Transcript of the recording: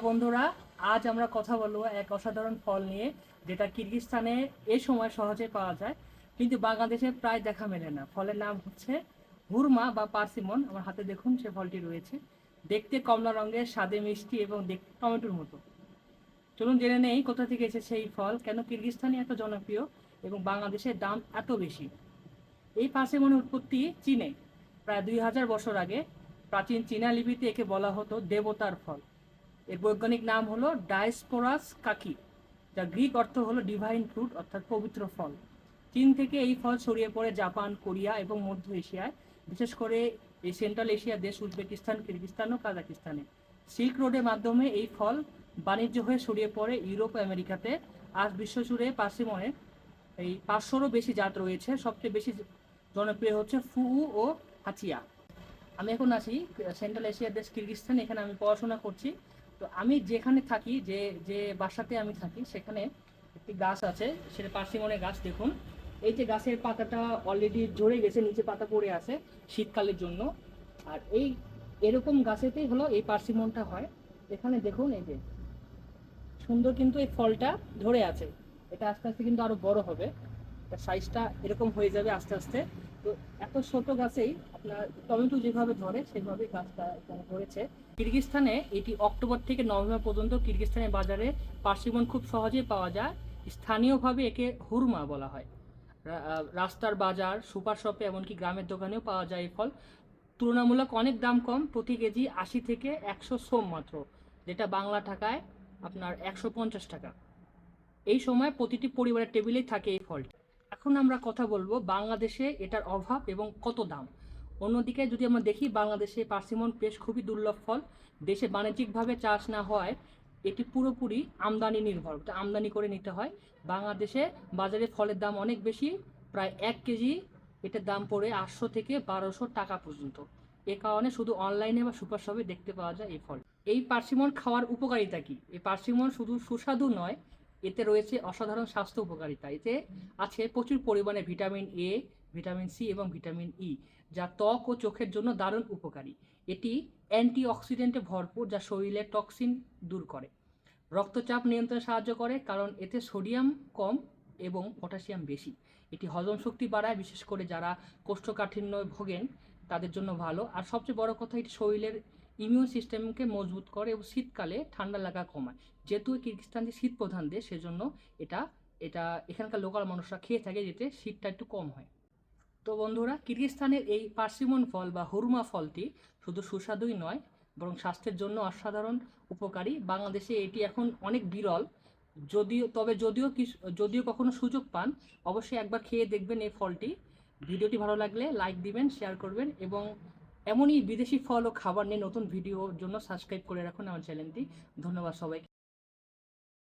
বন্ধুরা, আজ আমরা কথা বলবো এক অসাধারণ ফল নিয়ে, যেটা কিরগিজস্তানে এই সময় সহজে পাওয়া যায়, কিন্তু বাংলাদেশে প্রায় দেখা মেলে না। ফলের নাম হচ্ছে হুরমা বা পার্সিমন। আমার হাতে দেখুন সে ফলটি রয়েছে। দেখতে কমলা রঙের, স্বাদে মিষ্টি এবং দেখতে টমেটোর মতো। চলুন জেনে নেই কোথা থেকে এসেছে এই ফল, কেন কিরগিজস্তানে এত জনপ্রিয় এবং বাংলাদেশের দাম এত বেশি। এই পার্সিমনের উৎপত্তি চীনে, প্রায় 2000 বছর আগে। প্রাচীন চীনা লিপিতে একে বলা হতো দেবতার ফল। এর বৈজ্ঞানিক নাম হলো ডায়স্পোরাস কাকি, যা গ্রিক অর্থ হলো ডিভাইন ফ্রুট, অর্থাৎ পবিত্র ফল। চীন থেকে এই ফল ছড়িয়ে পড়ে জাপান, কোরিয়া এবং মধ্য এশিয়ায়, বিশেষ করে এই সেন্ট্রাল এশিয়ার দেশ উজবেকিস্তান, কিরগিজস্তান ও কাজাকিস্তানে। সিল্ক রোডের মাধ্যমে এই ফল বাণিজ্য হয়ে ছড়িয়ে পড়ে ইউরোপ ও আমেরিকাতে। আজ বিশ্বজুড়ে পার্সিমনের এই 500রও বেশি জাত রয়েছে। সবচেয়ে বেশি জনপ্রিয় হচ্ছে ফুউ ও হাচিয়া। আমি এখন আছি সেন্ট্রাল এশিয়ার দেশ কিরগিজস্তান, এখানে আমি পড়াশোনা করছি। তো আমি যেখানে থাকি, যে যে বাসাতে আমি থাকি, সেখানে একটি গাছ আছে, সেটা পার্সিমনের গাছ। দেখুন, এই যে গাছের পাতাটা অলরেডি ঝরে গেছে, নিচে পাতা পড়ে আছে শীতকালের জন্য। আর এরকম গাছেতেই হলো এই পার্সিমনটা হয়। এখানে দেখুন, এই যে সুন্দর কিন্তু এই ফলটা ধরে আছে। এটা আস্তে আস্তে কিন্তু আরো বড় হবে, তার সাইজটা এরকম হয়ে যাবে আস্তে আস্তে। তো এত ছোট গাছেই আপনার টমেটো যেভাবে ধরে সেভাবে গাছটা এখানে ধরেছে। কিরগিজস্তানে এটি অক্টোবর থেকে নভেম্বর পর্যন্ত কিরগিজস্তানের বাজারে পার্সিমন খুব সহজেই পাওয়া যায়। স্থানীয়ভাবে একে হুরমা বলা হয়। রাস্তার বাজার, সুপার শপে, এমনকি গ্রামের দোকানেও পাওয়া যায় এই ফল। তুলনামূলক অনেক দাম কম, প্রতি কেজি 80 থেকে 100 সোম মাত্র, যেটা বাংলা টাকায় আপনার 150 টাকা। এই সময় প্রতিটি পরিবারের টেবিলেই থাকে এই ফলটি। এখন আমরা কথা বলবো বাংলাদেশে এটার অভাব এবং কত দাম। অন্যদিকে যদি আমরা দেখি, বাংলাদেশে পার্সিমন পেশ খুবই দুর্লভ ফল। দেশে বাণিজ্যিকভাবে চাষ না হয়, এটি পুরোপুরি আমদানি নির্ভর, আমদানি করে নিতে হয়। বাংলাদেশে বাজারে ফলের দাম অনেক বেশি, প্রায় 1 কেজি এটার দাম পড়ে 800 থেকে 1200 টাকা পর্যন্ত। এ কারণে শুধু অনলাইনে বা সুপার শপে দেখতে পাওয়া যায় এই ফল। এই পার্সিমন খাওয়ার উপকারিতা কি? এই পার্সিমন শুধু সুস্বাদু নয়, এতে রয়েছে অসাধারণ স্বাস্থ্য উপকারিতা। এতে আছে প্রচুর পরিমাণে ভিটামিন এ, ভিটামিন সি এবং ভিটামিন ই, যা ত্বক ও চোখের জন্য দারুণ উপকারী। এটি অ্যান্টিঅক্সিডেন্টে ভরপুর, যা শরীরের টক্সিন দূর করে। রক্তচাপ নিয়ন্ত্রণে সাহায্য করে, কারণ এতে সোডিয়াম কম এবং পটাশিয়াম বেশি। এটি হজম শক্তি বাড়ায়, বিশেষ করে যারা কোষ্ঠকাঠিন্য ভোগেন তাদের জন্য ভালো। আর সবচেয়ে বড় কথা, এটি শরীরের ইমিউন সিস্টেমকে মজবুত করে এবং শীতকালে ঠান্ডা লাগা কমায়। যেহেতু কিরগিজস্তান যে শীত প্রধান দেশ, সেজন্য এটা এটা এখানকার লোকাল মানুষরা খেয়ে থাকে, যেতে শীতটা একটু কম হয়। তো বন্ধুরা, কিরগিজস্তানের এই পার্সিমন ফল বা হুরমা ফলটি শুধু সুস্বাদুই নয়, বরং স্বাস্থ্যের জন্য অসাধারণ উপকারী। বাংলাদেশে এটি এখন অনেক বিরল, যদিও কখনো সুযোগ পান, অবশ্যই একবার খেয়ে দেখবেন এই ফলটি। ভিডিওটি ভালো লাগলে লাইক দিবেন, শেয়ার করবেন, এবং এমনই বিদেশি ফল ও খাবার নিয়ে নতুন ভিডিওর জন্য সাবস্ক্রাইব করে রাখুন আমার চ্যানেলটি। ধন্যবাদ সবাইকে।